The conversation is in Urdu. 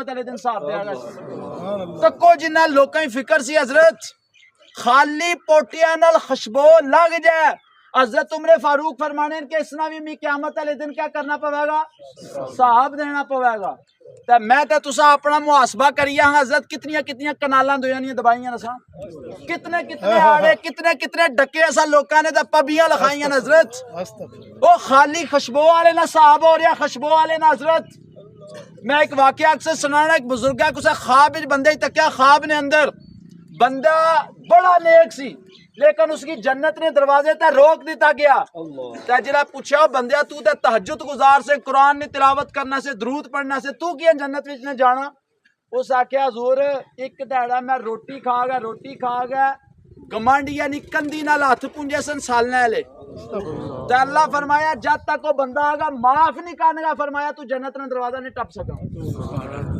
دن صاحب تکو جنہ لوکاں فکر سی حضرت خالی پوٹیاں نال خشبو لگ جائے حضرت عمر فاروق فرمانے کہ اس نہ بھی قیامت والے دن کیا کرنا پوے گا صاحب دینا پوے گا تے میں تے تساں اپنا محاسبہ کریے ہاں حضرت کتنی کنالاں دویاں دبائیاں نساں کتنے آڑے کتنے ڈکے اساں لوکاں نے تے پبیاں لکھائیاں حضرت او خالی خشبو والے نہ صاحب ہو رہا خشبو والے نہ حضرت میں ایک واقعہ اکثر سنانا ایک بزرگ ہے کسے خواب بندے تکیا خواب نے اندر بندہ بڑا نیک سی لیکن اس کی جنت نے دروازے تے روک دیتا گیا تے جڑا پوچھا بندیا تو تے تہجد گزار سے قرآن نے تلاوت کرنا سے درود پڑھنا سے تو کیا جنت وچ نے جانا اس آکھیا حضور ایک دہڑا میں روٹی کھا گیا گمانڈ یعنی کندی نال ہاتھ پونجے سن سالنے والے تے اللہ فرمایا جب تک وہ بندہ آگا معاف نہیں کرنے گا فرمایا تو جنت نے دروازہ نہیں ٹپ سکا